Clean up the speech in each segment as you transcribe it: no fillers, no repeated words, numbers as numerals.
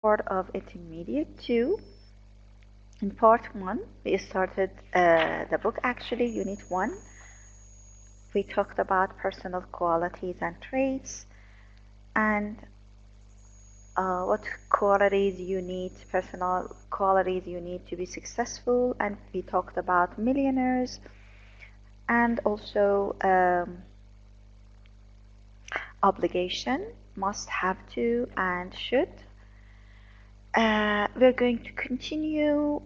part of Intermediate 2. In part 1, we started the book actually, Unit 1. We talked about personal qualities and traits and what qualities you need, personal qualities you need to be successful, and we talked about millionaires and also obligation, must, have to, and should. We're going to continue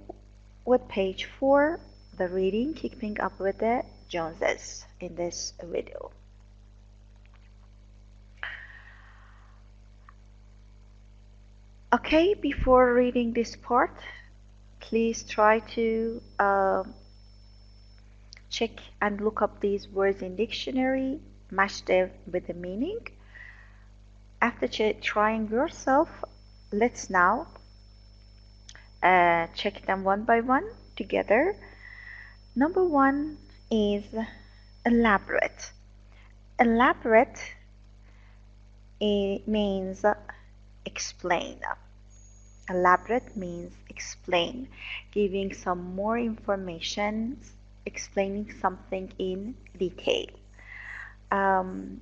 with page 4, the reading, keeping up with the Joneses in this video. Okay, before reading this part, please try to check and look up these words in dictionary, match them with the meaning. After trying yourself, let's now check them one by one together. Number 1 is elaborate. Elaborate means explain. Elaborate means explain, giving some more information, explaining something in detail.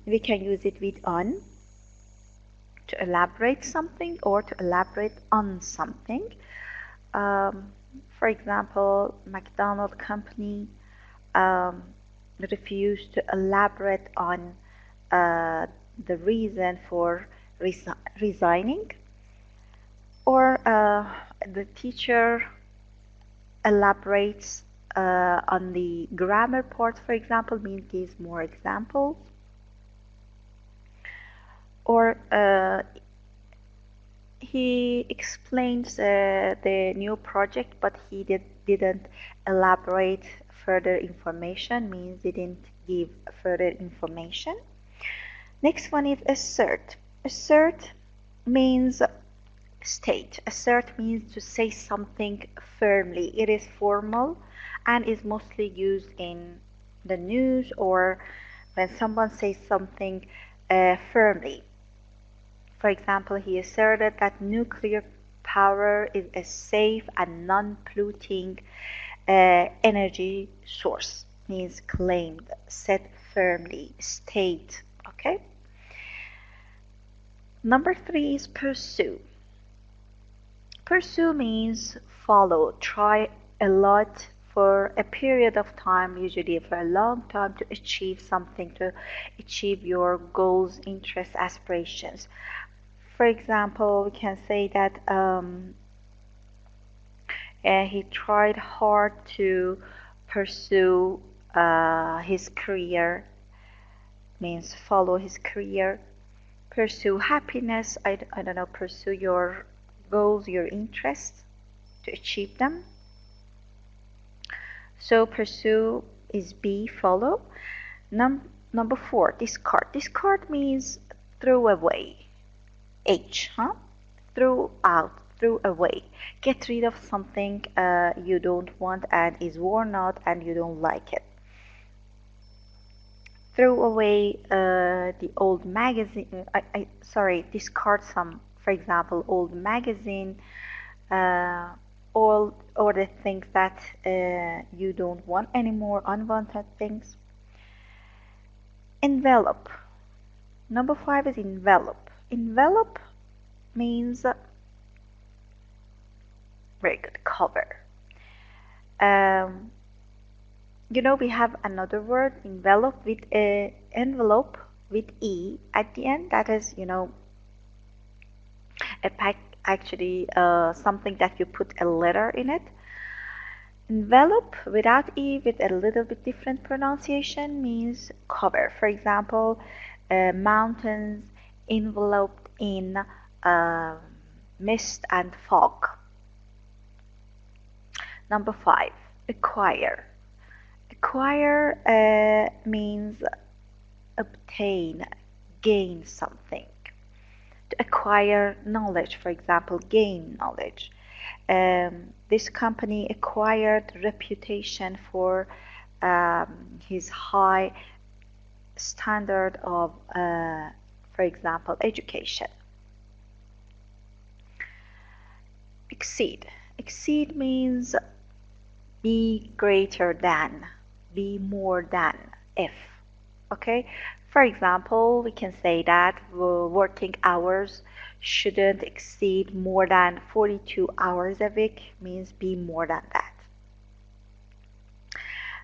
We can use it with on, to elaborate something or to elaborate on something. For example, McDonald's company refused to elaborate on the reason for resigning, or the teacher elaborates on the grammar part, for example, means gives more examples, or he explains the new project, but he didn't elaborate further information, means didn't give further information. Next one is assert. Assert means state. Assert means to say something firmly. It is formal and is mostly used in the news or when someone says something firmly. For example, he asserted that nuclear power is a safe and non-polluting energy source. Means claimed, said firmly, state. Okay. Number 3 is pursue. Pursue means follow, try a lot for a period of time, usually for a long time, to achieve something, to achieve your goals, interests, aspirations. For example, we can say that he tried hard to pursue his career, means follow his career. Pursue happiness, I don't know, pursue your goals, your interests, to achieve them. So pursue is B, follow. Number 4, discard. Discard means throw away. H, throw out, throw away. Get rid of something you don't want and is worn out and you don't like it. Throw away the old magazine. Discard some, for example, old magazine, all or the things that you don't want anymore, unwanted things. Envelope. Number 5 is envelope. Envelope means very good, cover. We have another word, envelope, with a envelope with E at the end. That is, a pack, actually something that you put a letter in it. Envelope without E, with a little bit different pronunciation, means cover. For example, mountains enveloped in mist and fog. Number 5, acquire. Acquire means obtain, gain something. To acquire knowledge, for example, gain knowledge. This company acquired reputation for his high standard of, for example, education. Exceed. Exceed means be greater than, be more than, if. Okay? For example, we can say that working hours shouldn't exceed more than 42 hours a week, means be more than that.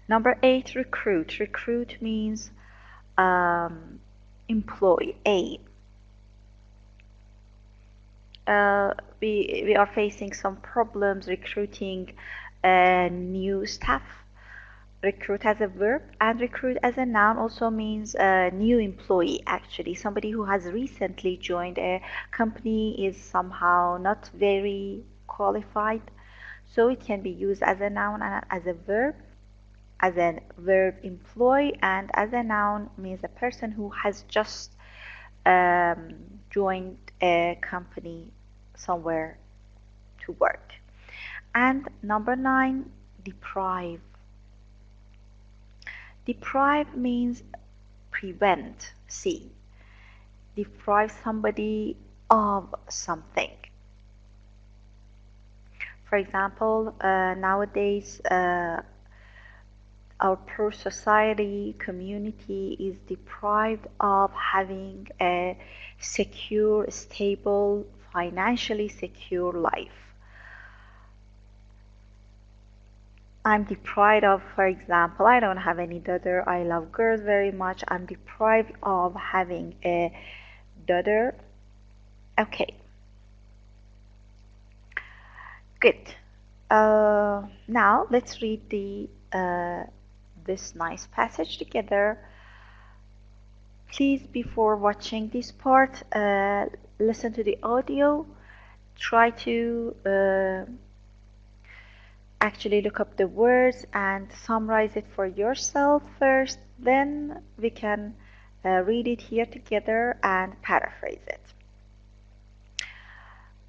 Number 8, recruit. Recruit means employ, aim. We are facing some problems recruiting new staff. Recruit as a verb and recruit as a noun also means a new employee, actually. Somebody who has recently joined a company is somehow not very qualified. So it can be used as a noun and as a verb. As a verb, employ, and as a noun means a person who has just joined a company somewhere to work. And number 9, deprive. Deprive means prevent. See, deprive somebody of something. For example, nowadays our poor society, community is deprived of having a secure, stable, financially secure life. I'm deprived of, for example, I don't have any daughter. I love girls very much. I'm deprived of having a daughter. Okay. Good. Now let's read this nice passage together. Please, before watching this part, listen to the audio. Try to actually look up the words and summarize it for yourself first. Then we can read it here together and paraphrase it.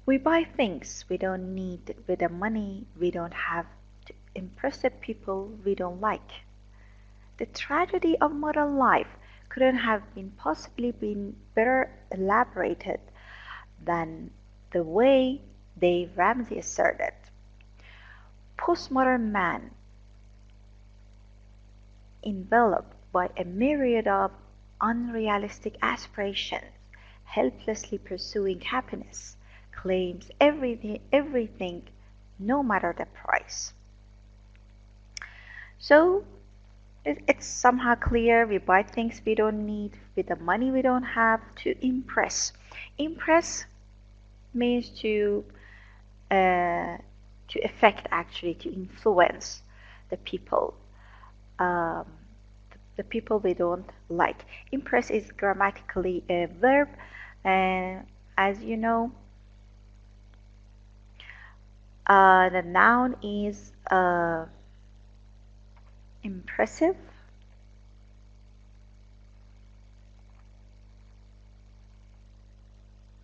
We buy things we don't need with the money we don't have to impress the people we don't like. The tragedy of modern life couldn't have been possibly been better elaborated than the way Dave Ramsey asserted. Postmodern man, enveloped by a myriad of unrealistic aspirations, helplessly pursuing happiness, claims everything, no matter the price. So it's somehow clear we buy things we don't need with the money we don't have to impress. Impress means to affect, actually, to influence the people, the people we don't like. Impress is grammatically a verb, and as you know, the noun is impressive.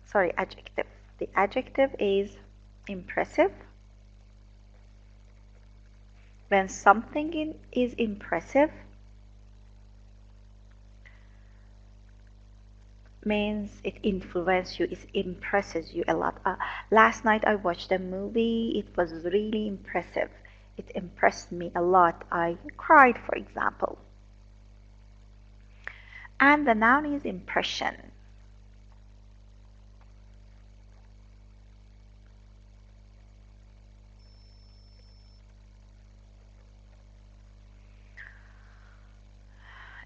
Sorry, adjective. The adjective is impressive. When something is impressive, means it influences you, it impresses you a lot. Last night I watched a movie, it was really impressive. It impressed me a lot. I cried, for example. And the noun is impression.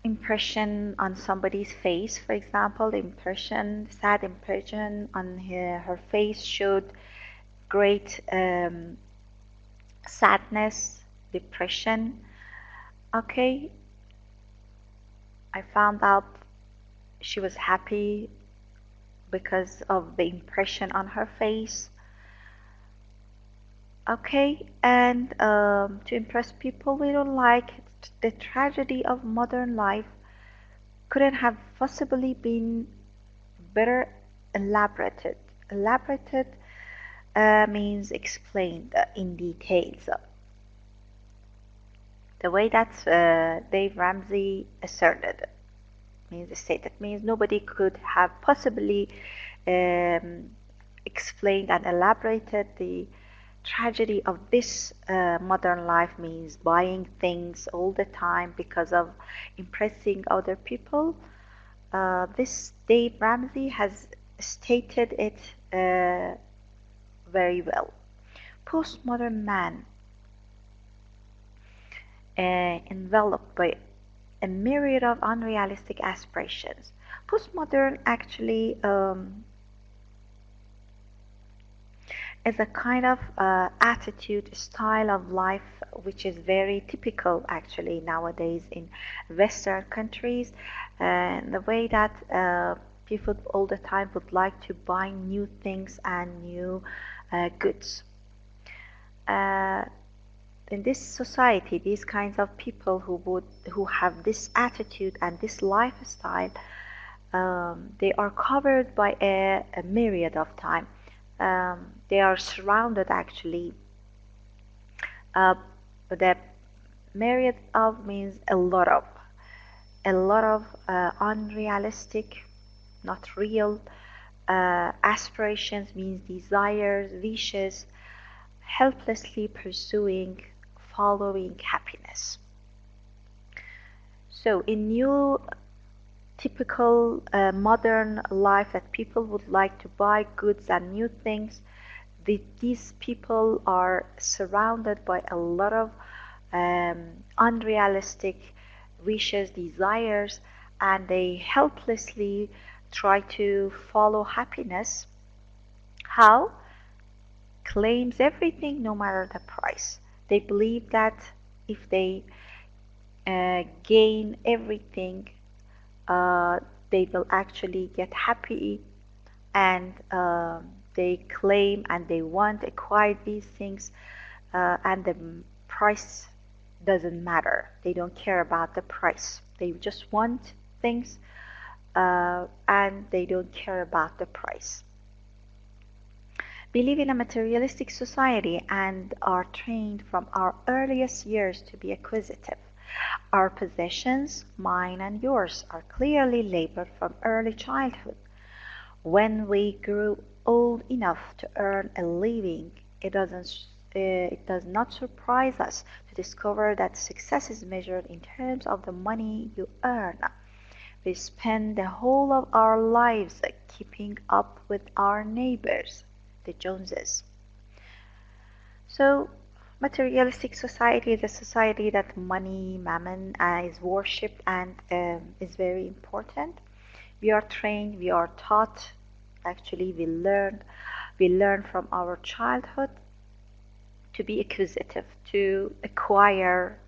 Impression on somebody's face, for example, sad impression on her face showed great sadness, depression. Okay, I found out she was happy because of the impression on her face. Okay, and to impress people we don't like, the tragedy of modern life couldn't have possibly been better elaborated. Elaborated means explained in details. The way that Dave Ramsey asserted means stated means nobody could have possibly explained and elaborated the tragedy of this modern life means buying things all the time because of impressing other people. This Dave Ramsey has stated it very well. Postmodern man, enveloped by a myriad of unrealistic aspirations. Postmodern actually is a kind of attitude, style of life which is very typical actually nowadays in Western countries, and the way that people all the time would like to buy new things and new goods. In this society, these kinds of people who have this attitude and this lifestyle, they are covered by a myriad of time. They are surrounded actually. The myriad of means a lot of unrealistic, not real aspirations, means desires, wishes, helplessly pursuing, following happiness. So in new typical modern life that people would like to buy goods and new things, these people are surrounded by a lot of unrealistic wishes, desires, and they helplessly try to follow happiness. How? Claims everything no matter the price. They believe that if they gain everything, they will actually get happy, and they claim and they want to acquire these things, and the price doesn't matter. They don't care about the price. They just want things, and they don't care about the price. We live in a materialistic society and are trained from our earliest years to be acquisitive. Our possessions, mine and yours, are clearly labeled from early childhood. When we grew old enough to earn a living, it does not surprise us to discover that success is measured in terms of the money you earn. We spend the whole of our lives keeping up with our neighbors, the Joneses. So, materialistic society is a society that money, mammon, is worshipped and is very important. We are trained, we are taught, actually we learn from our childhood to be acquisitive, to acquire,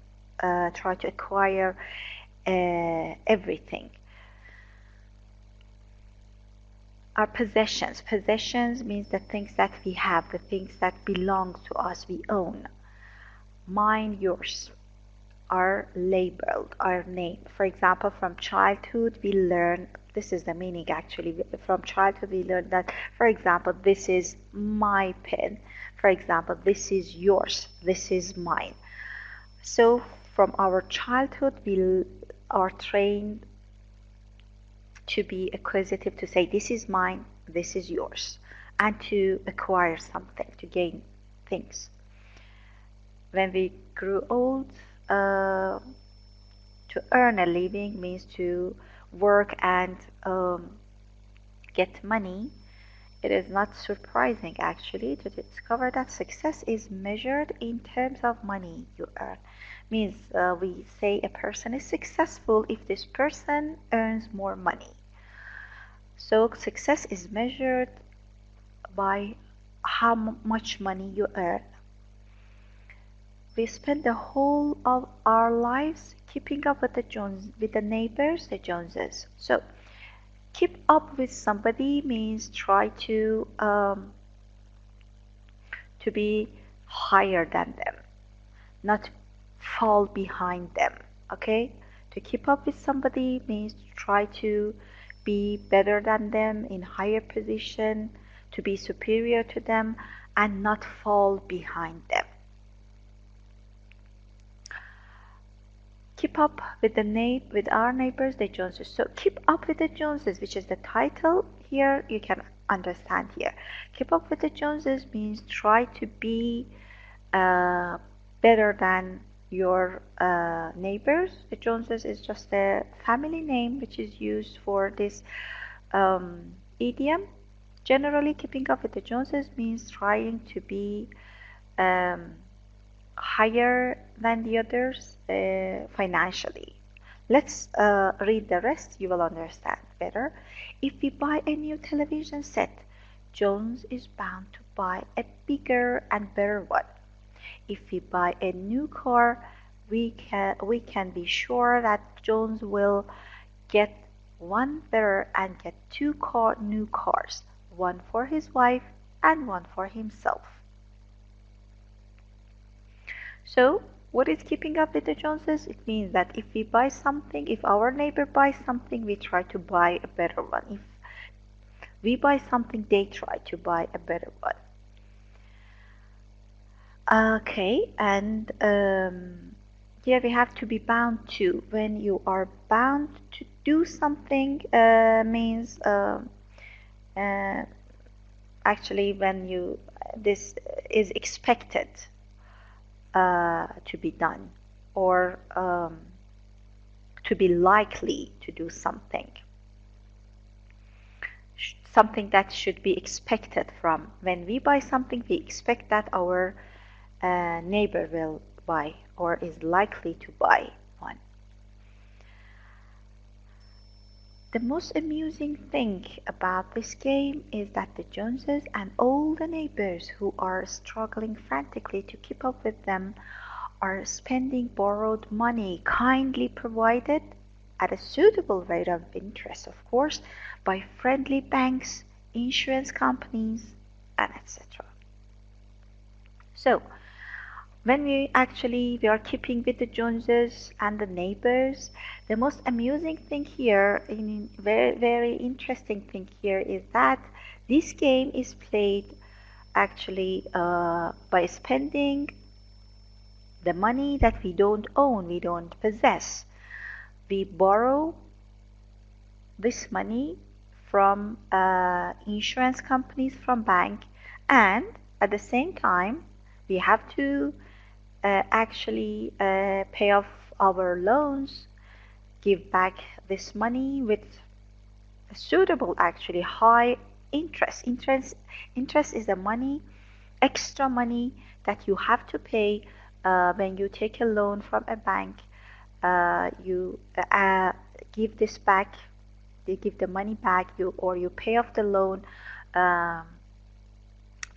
try to acquire everything. Our possessions. Possessions means the things that we have, the things that belong to us, we own. Mine, yours are labeled, are named. For example, from childhood we learn, this is the meaning actually, from childhood we learn that, for example, this is my pen. For example, this is yours, this is mine. So from our childhood we are trained to be acquisitive, to say this is mine, this is yours, and to acquire something, to gain things. When we grew old, to earn a living means to work and get money. It is not surprising actually to discover that success is measured in terms of money you earn. Means we say a person is successful if this person earns more money. So success is measured by how much money you earn. We spend the whole of our lives keeping up with the neighbors, the Joneses. So keep up with somebody means try to be higher than them, not fall behind them. Okay? To keep up with somebody means to try to be better than them, in higher position, to be superior to them, and not fall behind them. keep up with with our neighbors, the Joneses. So keep up with the Joneses, which is the title here. You can understand here. Keep up with the Joneses means try to be better than your neighbors. The Joneses is just a family name which is used for this idiom. Generally, keeping up with the Joneses means trying to be um, higher than the others financially. Let's read the rest, you will understand better. If we buy a new television set, Jones is bound to buy a bigger and better one. If we buy a new car, we can be sure that Jones will get one better and get new cars, one for his wife and one for himself. So, what is keeping up with the Joneses? It means that if we buy something, if our neighbor buys something, we try to buy a better one. If we buy something, they try to buy a better one. Okay, and here we have to be bound to. When you are bound to do something, means actually when this is expected to be done, or to be likely to do something. Something that should be expected from. When we buy something, we expect that our neighbor will buy or is likely to buy one. The most amusing thing about this game is that the Joneses and all the neighbors who are struggling frantically to keep up with them are spending borrowed money kindly provided at a suitable rate of interest, of course, by friendly banks, insurance companies, and etc. So, when we are keeping with the Joneses and the neighbors, the most amusing thing here, very very interesting thing here, is that this game is played actually by spending the money that we don't own, we don't possess. We borrow this money from insurance companies, from bank, and at the same time we have to actually pay off our loans, give back this money with a suitable, actually high interest. Interest is the money, extra money that you have to pay when you take a loan from a bank. You give this back, you give the money back, or you pay off the loan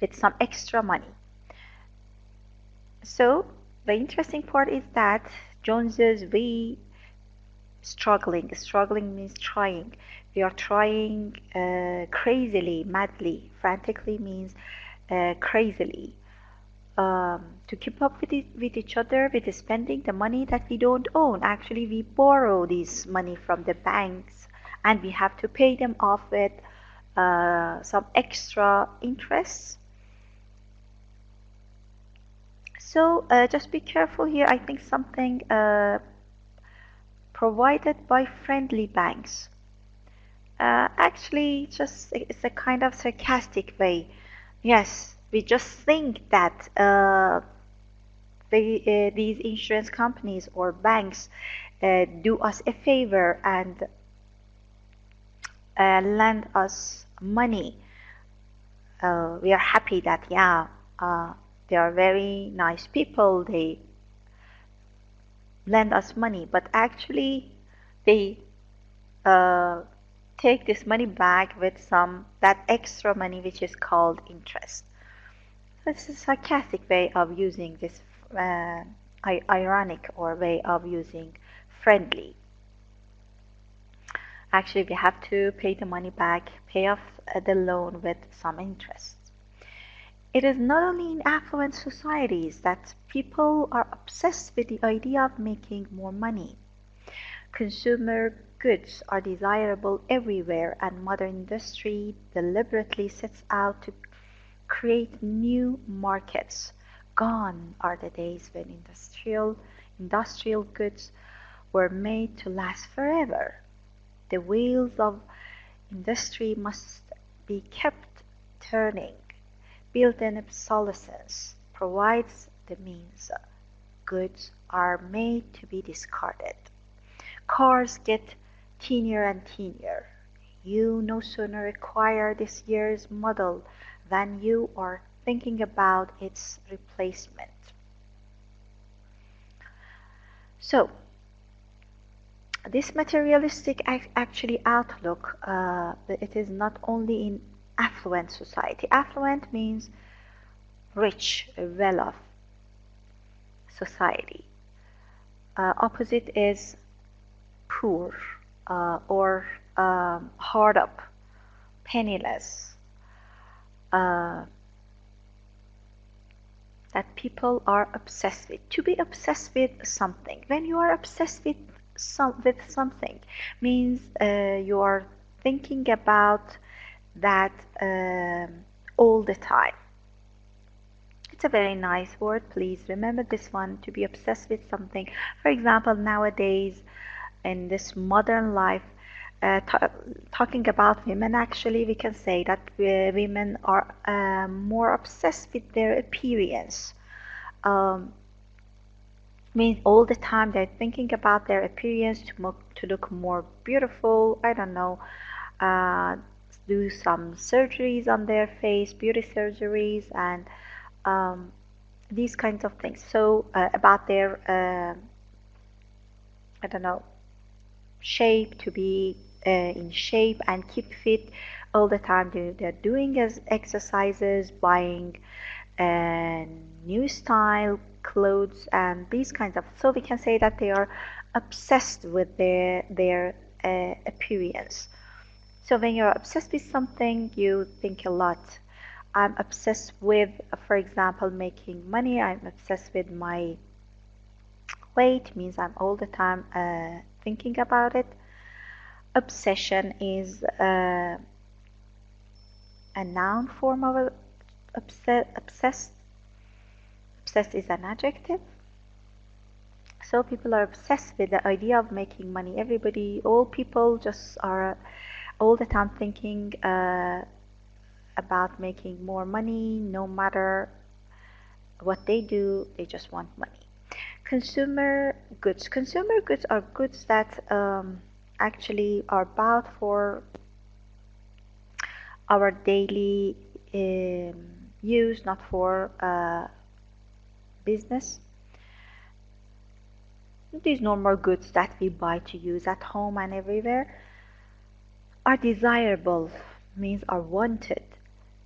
with some extra money. So the interesting part is that Joneses, we struggling means trying. We are trying crazily, madly. Frantically means crazily, to keep up with each other, with spending the money that we don't own. Actually, we borrow this money from the banks and we have to pay them off with some extra interest. So just be careful here. I think something provided by friendly banks. Actually, it's a kind of sarcastic way. Yes, we just think that these insurance companies or banks do us a favor and lend us money. We are happy that, yeah, they are very nice people, they lend us money, but actually they take this money back with that extra money which is called interest. This is a sarcastic way of using this, ironic or way of using friendly. Actually, we have to pay the money back, pay off the loan with some interest. It is not only in affluent societies that people are obsessed with the idea of making more money. Consumer goods are desirable everywhere, and modern industry deliberately sets out to create new markets. Gone are the days when industrial goods were made to last forever. The wheels of industry must be kept turning. Built-in obsolescence provides the means. Goods are made to be discarded. Cars get teenier and teenier. You no sooner acquire this year's model than you are thinking about its replacement. So, this materialistic actually outlook, it is not only in affluent society. Affluent means rich, well-off society. Opposite is poor or hard up, penniless. That people are obsessed with. To be obsessed with something. When you are obsessed with something, means you are thinking about that all the time. It's a very nice word. Please remember this one, to be obsessed with something. For example, nowadays in this modern life, talking about women, actually we can say that women are more obsessed with their appearance. Means all the time they're thinking about their appearance to look more beautiful. I don't know, do some surgeries on their face, beauty surgeries, and these kinds of things. So about their I don't know, shape, to be in shape and keep fit all the time. They're doing exercises, buying new style clothes and these kinds of. So we can say that they are obsessed with their appearance. So when you're obsessed with something, you think a lot. I'm obsessed with, for example, making money. I'm obsessed with my weight, means I'm all the time thinking about it. Obsession is a noun form of obsessed. Obsessed is an adjective. So people are obsessed with the idea of making money. Everybody, all people just are all the time thinking about making more money. No matter what they do, they just want money. Consumer goods. Consumer goods are goods that actually are bought for our daily use, not for business. These normal goods that we buy to use at home and everywhere are desirable, means are wanted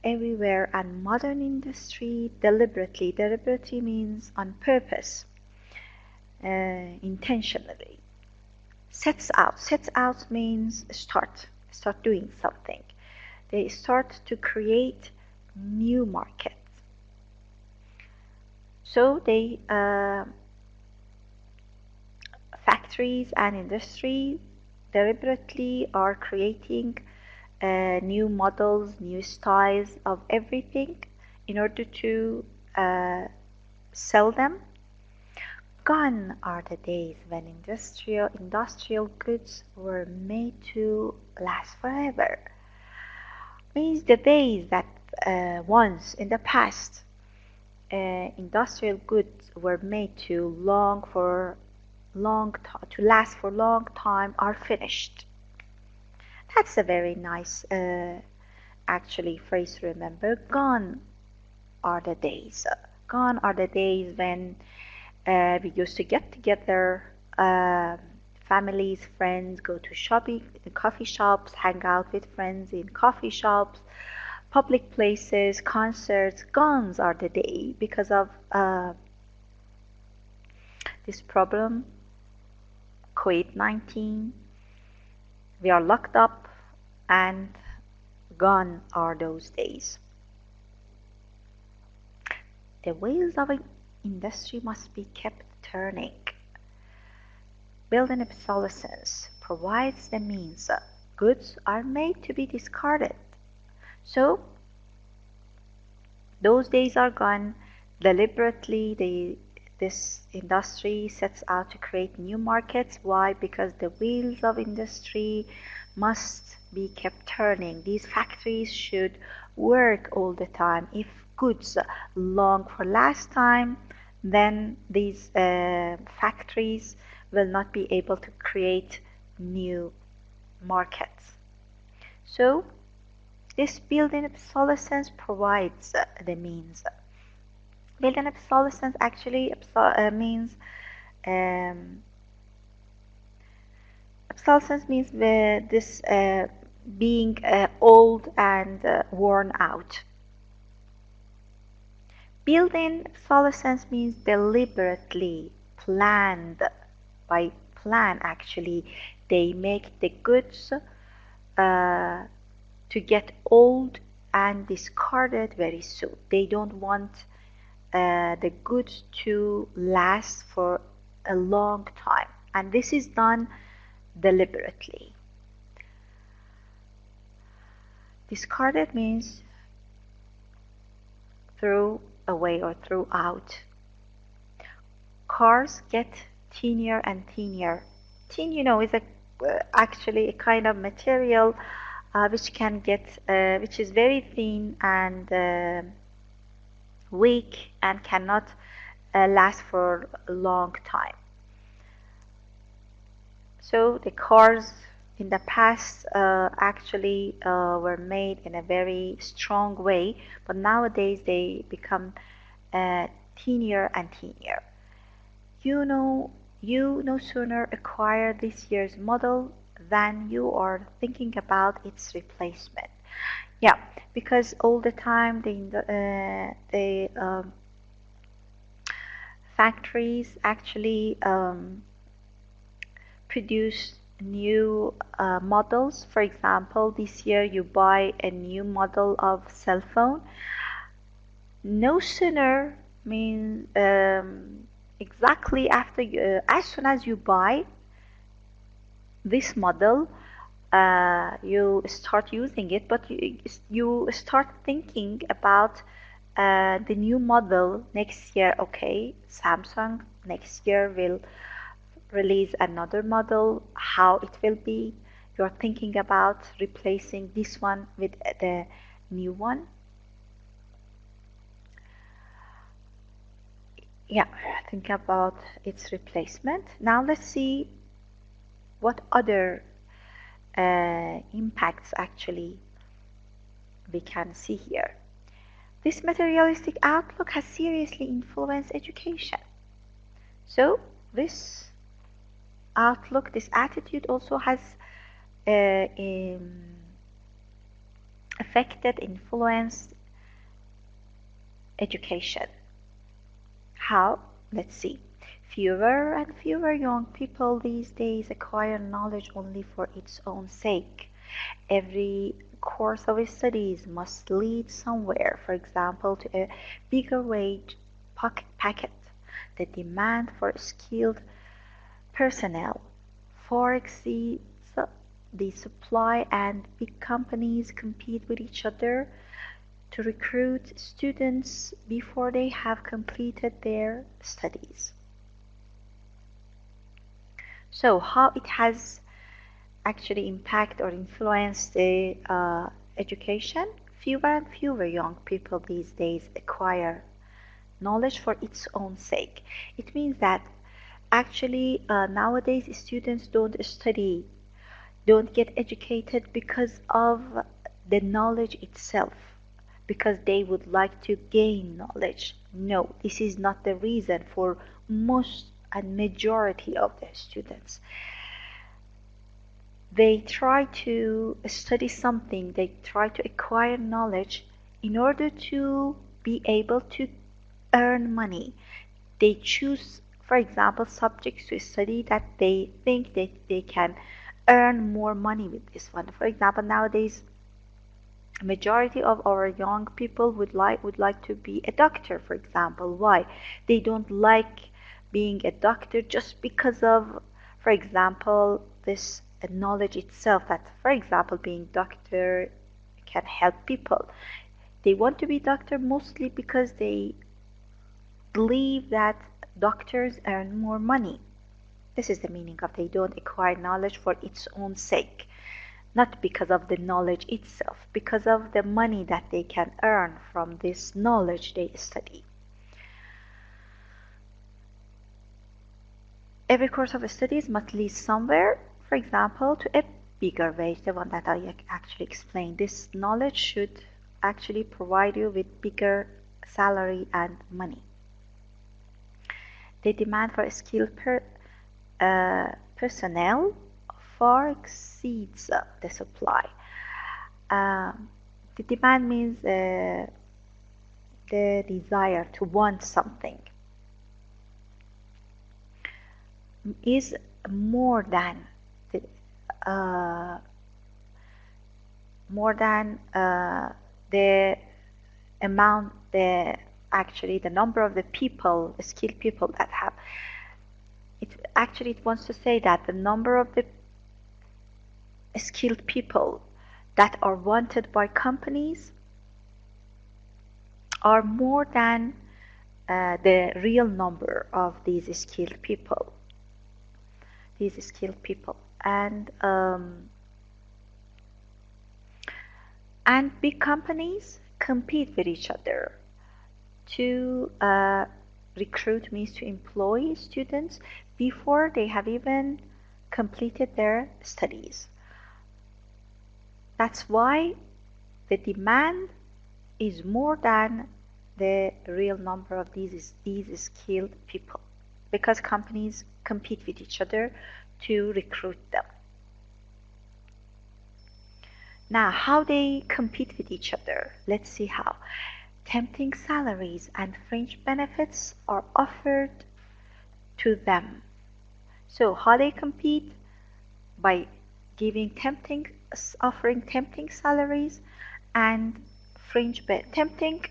everywhere, and modern industry deliberately means on purpose, intentionally sets out means start doing something. They start to create new markets. So they factories and industry deliberately are creating new models, new styles of everything in order to sell them. Gone are the days when industrial goods were made to last forever. Means the days that once in the past industrial goods were made to last for long time are finished. That's a very nice actually phrase to remember. Gone are the days. Gone are the days when we used to get together, families, friends, go to shopping, coffee shops, hang out with friends in coffee shops, public places, concerts. Gone are the day because of this problem, COVID-19. We are locked up, and gone are those days. The wheels of an industry must be kept turning. Built-in obsolescence provides the means. Goods are made to be discarded. So those days are gone. Deliberately this industry sets out to create new markets. Why? Because the wheels of industry must be kept turning. These factories should work all the time. If goods long for last time, then these factories will not be able to create new markets. So this built-in obsolescence provides the means. Built-in obsolescence actually means obsolescence means this being old and worn out. Built-in obsolescence means deliberately planned. By plan, actually, they make the goods to get old and discarded very soon. They don't want the goods to last for a long time, and this is done deliberately. Discarded means throw away or throw out. Cars get thinner and thinner. Tin, is actually a kind of material which is very thin and weak and cannot last for a long time. So the cars in the past actually were made in a very strong way, but nowadays they become thinner and thinner. You no sooner acquire this year's model than you are thinking about its replacement. Yeah, because all the time the factories actually produce new models. For example, this year you buy a new model of cell phone. No sooner means exactly after as soon as you buy this model, you start using it, but you start thinking about the new model next year. Okay, Samsung next year will release another model, how it will be. You're thinking about replacing this one with the new one. Yeah, think about its replacement. Now let's see what other impacts actually we can see here. This materialistic outlook has seriously influenced education. So this outlook, this attitude also has affected, influenced education. How? Let's see. Fewer and fewer young people these days acquire knowledge only for its own sake. Every course of studies must lead somewhere, for example, to a bigger wage packet. The demand for skilled personnel far exceeds the supply, and big companies compete with each other to recruit students before they have completed their studies. So how it has actually impacted or influenced the education? Fewer and fewer young people these days acquire knowledge for its own sake. It means that actually nowadays students don't get educated because of the knowledge itself, because they would like to gain knowledge. No, this is not the reason for most and majority of the students. They try to study something, they try to acquire knowledge in order to be able to earn money. They choose, for example, subjects to study that they think they can earn more money with this one. For example, nowadays majority of our young people would like to be a doctor, for example. Why? They don't like being a doctor just because of, for example, this knowledge itself, that for example being doctor can help people. They want to be doctor mostly because they believe that Doctors earn more money. This is the meaning of they don't acquire knowledge for its own sake, not because of the knowledge itself, because of the money that they can earn from this knowledge they study. Every course of studies must lead somewhere, for example, to a bigger wage, the one that I actually explained. This knowledge should actually provide you with bigger salary and money. The demand for skilled personnel far exceeds the supply. The demand means the desire to want something is more than the amount, actually the number of the people, the skilled people that have. It wants to say that the number of the skilled people that are wanted by companies are more than the real number of these skilled people. And big companies compete with each other to recruit, means to employ students before they have even completed their studies. That's why the demand is more than the real number of these skilled people, because companies compete with each other to recruit them. Now, how they compete with each other? Let's see how. Tempting salaries and fringe benefits are offered to them. So how they compete? By offering tempting salaries and fringe benefits. Tempting,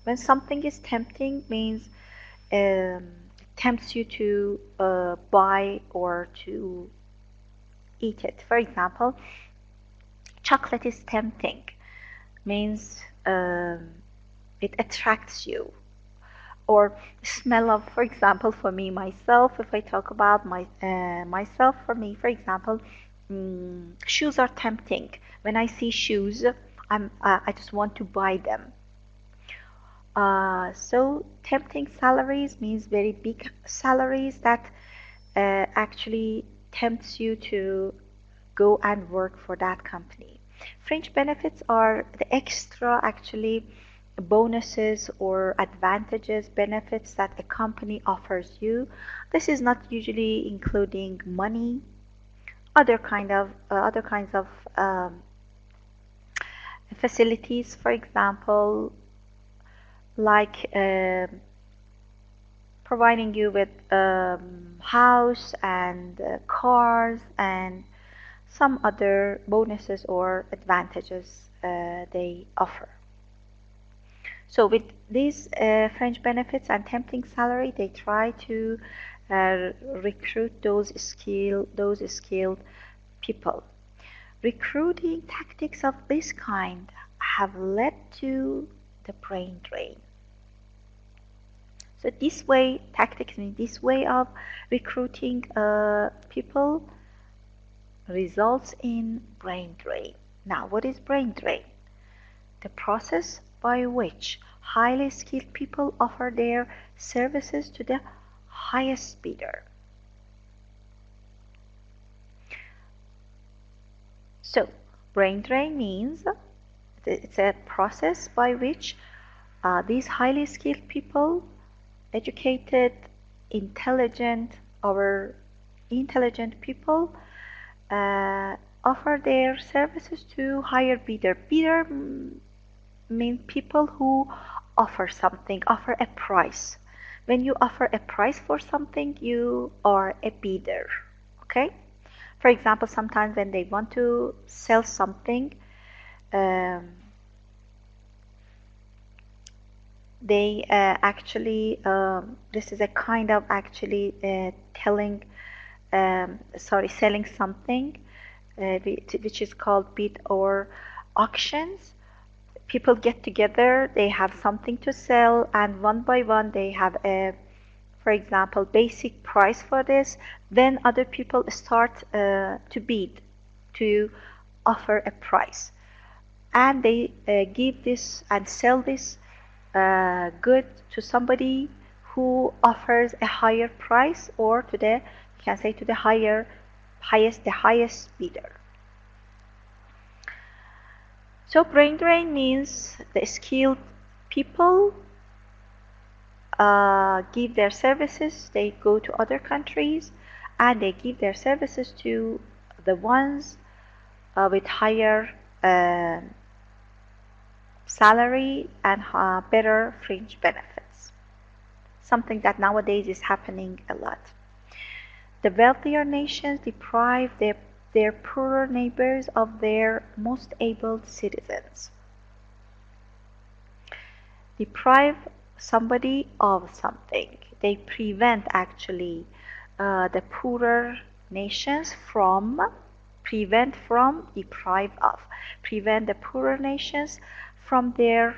when something is tempting means tempts you to buy or to eat it. For example, chocolate is tempting, means it attracts you. Or smell of, for example, for me, myself, if I talk about myself, for me, for example, shoes are tempting. When I see shoes, I just want to buy them. So tempting salaries means very big salaries that actually tempts you to go and work for that company. Fringe benefits are the extra, actually, bonuses or advantages, benefits that a company offers you. This is not usually including money, other kinds of facilities, for example, like providing you with house and cars and some other bonuses or advantages they offer. So with these fringe benefits and tempting salary, they try to recruit those skilled people. Recruiting tactics of this kind have led to the brain drain. So this way, tactics mean this way of recruiting people results in brain drain. Now, what is brain drain? The process by which highly skilled people offer their services to the highest bidder. So, brain drain means it's a process by which these highly skilled people, educated, intelligent people, offer their services to higher bidder. Bidder mean people who offer something, offer a price. When you offer a price for something, you are a bidder. Okay? For example, sometimes when they want to sell something, they actually, this is a kind of actually selling something, which is called bid or auctions. People get together, they have something to sell, and one by one they have for for example, basic price for this, then other people start to bid, to offer a price, and they give this and sell this good to somebody who offers a higher price, or to the, you can say, to the highest bidder. So brain drain means the skilled people give their services, they go to other countries and they give their services to the ones with higher salary and better fringe benefits. Something that nowadays is happening a lot. The wealthier nations deprive their poorer neighbors of their most able citizens. Deprive somebody of something. They prevent actually the poorer nations from, deprive of, prevent the poorer nations from their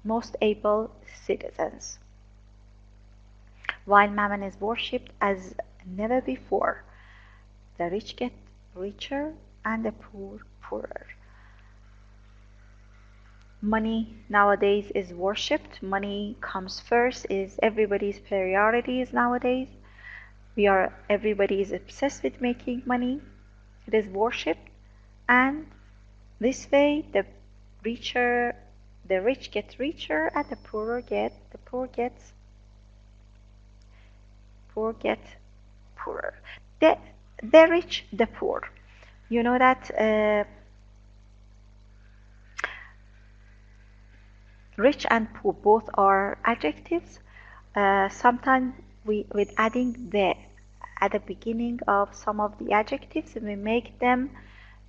most able citizens. While Mammon is worshipped as never before, the rich get richer and the poor poorer. Money nowadays is worshipped. Money comes first, is everybody's priorities nowadays. Everybody is obsessed with making money. It is worshipped, and this way the rich get richer and the poor get poorer. The rich, the poor. You know that rich and poor both are adjectives. Sometimes with adding the at the beginning of some of the adjectives, we make them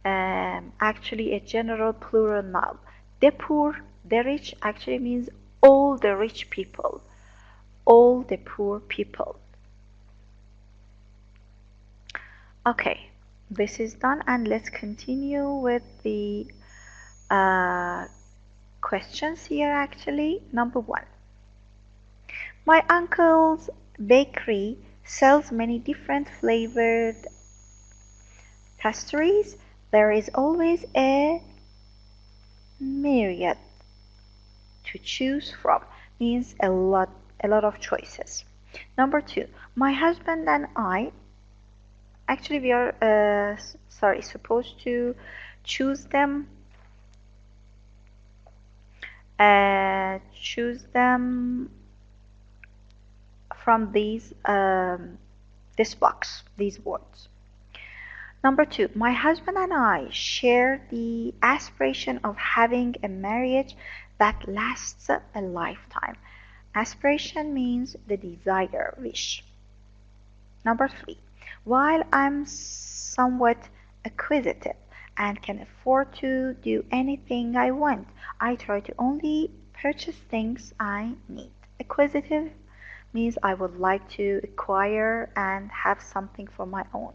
actually a general plural noun. The poor, the rich actually means all the rich people, all the poor people. Okay, this is done, and let's continue with the questions here actually. Number 1. My uncle's bakery sells many different flavored pastries. There is always a myriad to choose from. Means a lot of choices. Number 2. My husband and I, actually we are supposed to choose them from this box, these words. Number 2, my husband and I share the aspiration of having a marriage that lasts a lifetime. Aspiration means the desire, wish. Number 3, while I'm somewhat acquisitive and can afford to do anything I want, I try to only purchase things I need. Acquisitive means I would like to acquire and have something for my own.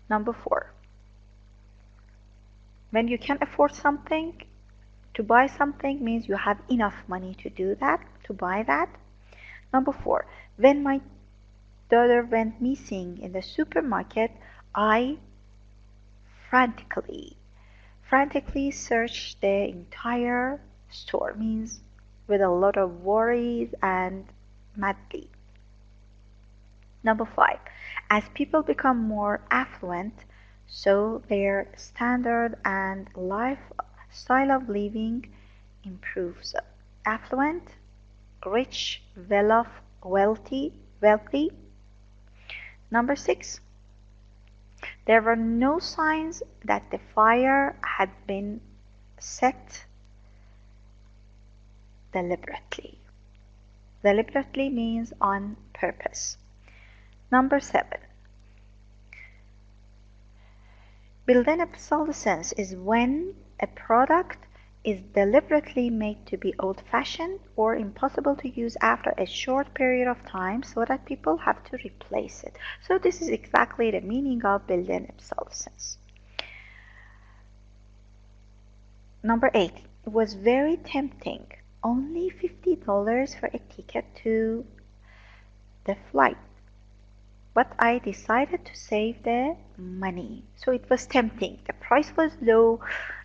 Number 4, when you can afford something, to buy something means you have enough money to do that, to buy that. Number 4, when my daughter went missing in the supermarket, I frantically searched the entire store, means with a lot of worries and madly. Number 5, as people become more affluent, so their standard and lifestyle of living improves. Affluent, rich, well-off, wealthy. Number 6, there were no signs that the fire had been set deliberately. Deliberately means on purpose. Number 7, built-in obsolescence is when a product is deliberately made to be old-fashioned or impossible to use after a short period of time so that people have to replace it. So this is exactly the meaning of built-in obsolescence. Number 8, it was very tempting only $50 for a ticket to the flight. But I decided to save the money. So it was tempting. The price was low.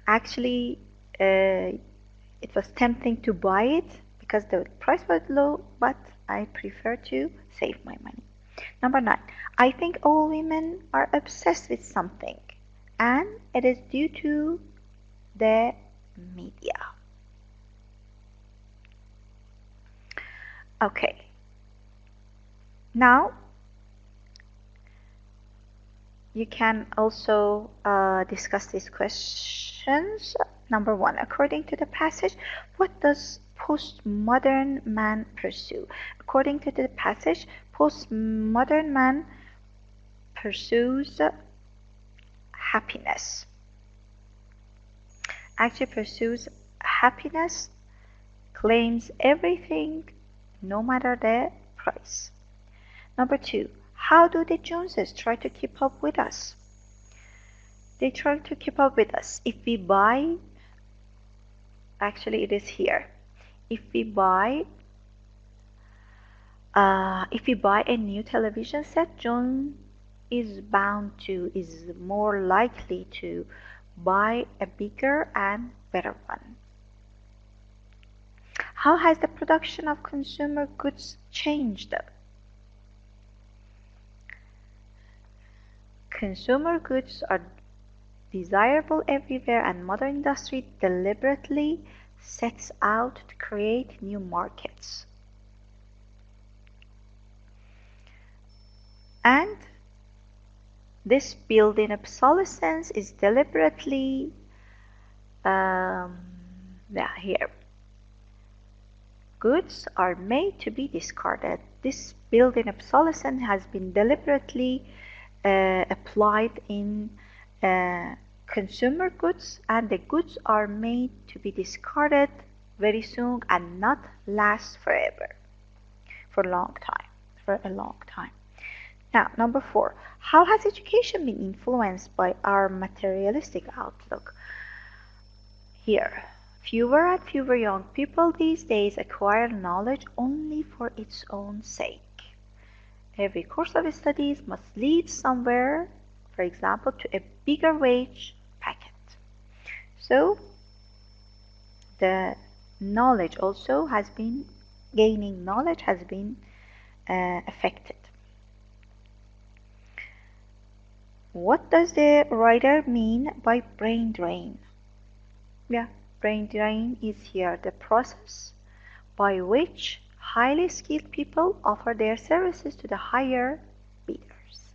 Actually, it was tempting to buy it because the price was low, but I prefer to save my money. Number 9. I think all women are obsessed with something, and it is due to the media. Okay. Now, you can also discuss these questions. Number 1, according to the passage, what does postmodern man pursue? According to the passage, postmodern man pursues happiness. Actually pursues happiness, claims everything, no matter the price. Number 2, how do the Joneses try to keep up with us? They try to keep up with us. If we buy, actually it is here. If we buy a new television set, John is more likely to buy a bigger and better one. How has the production of consumer goods changed? Consumer goods are desirable everywhere, and modern industry deliberately sets out to create new markets. And this built-in obsolescence is deliberately here. Goods are made to be discarded. This built-in obsolescence has been deliberately applied in consumer goods, and the goods are made to be discarded very soon and not last forever, for a long time. Now, number 4, how has education been influenced by our materialistic outlook? Here, fewer and fewer young people these days acquire knowledge only for its own sake. Every course of studies must lead somewhere, for example, to a bigger wage packet. So, the knowledge also has been, gaining knowledge has been affected. What does the writer mean by brain drain? Brain drain is here, the process by which highly skilled people offer their services to the higher bidders.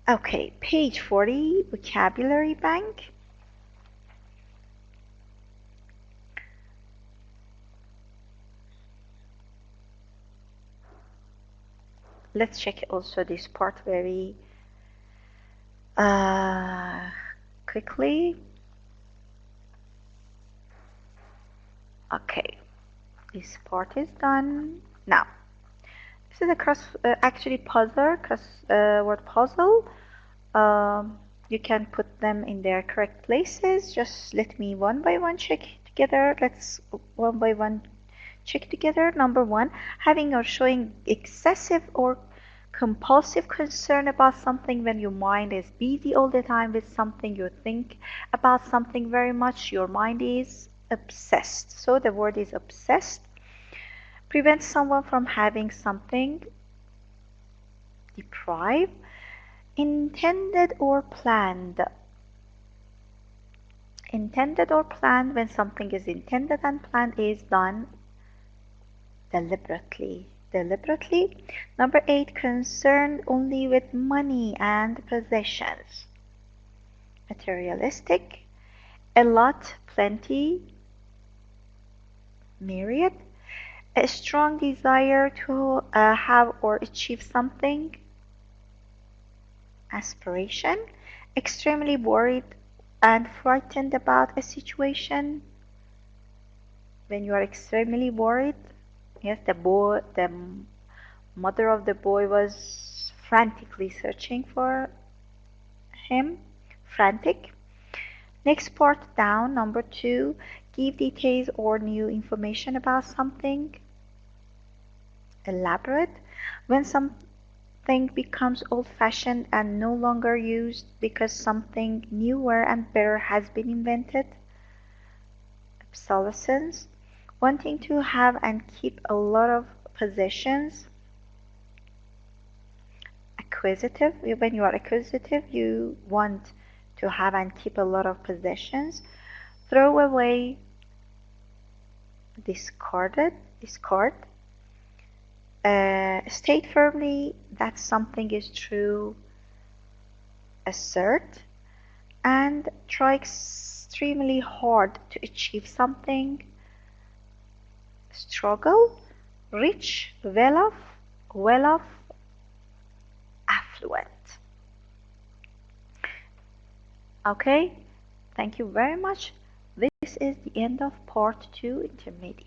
Okay, page 40, vocabulary bank. Let's check also this part very quickly. Okay, this part is done. Now, this is a crossword puzzle. You can put them in their correct places. Just let me one by one check together. Let's one by one check together. Number 1, having or showing excessive or compulsive concern about something. When your mind is busy all the time with something, you think about something very much, your mind is obsessed. So the word is obsessed. Prevent someone from having something. Deprive. Intended or planned. Intended or planned, when something is intended and planned, is done deliberately. Number 8, concerned only with money and possessions. Materialistic. A lot, plenty, myriad. A strong desire to have or achieve something. Aspiration. Extremely worried and frightened about a situation. When you are extremely worried, yes, the mother of the boy was frantically searching for him. Frantic. Next part down, number 2, give details or new information about something. Elaborate. When something becomes old-fashioned and no longer used because something newer and better has been invented. Obsolescence. Wanting to have and keep a lot of possessions. Acquisitive. When you are acquisitive, you want to have and keep a lot of possessions. Throw away. Discard. State firmly that something is true. Assert. And try extremely hard to achieve something. Struggle. Rich. Well off. Affluent. Okay, thank you very much. This is the end of part 2 intermediate.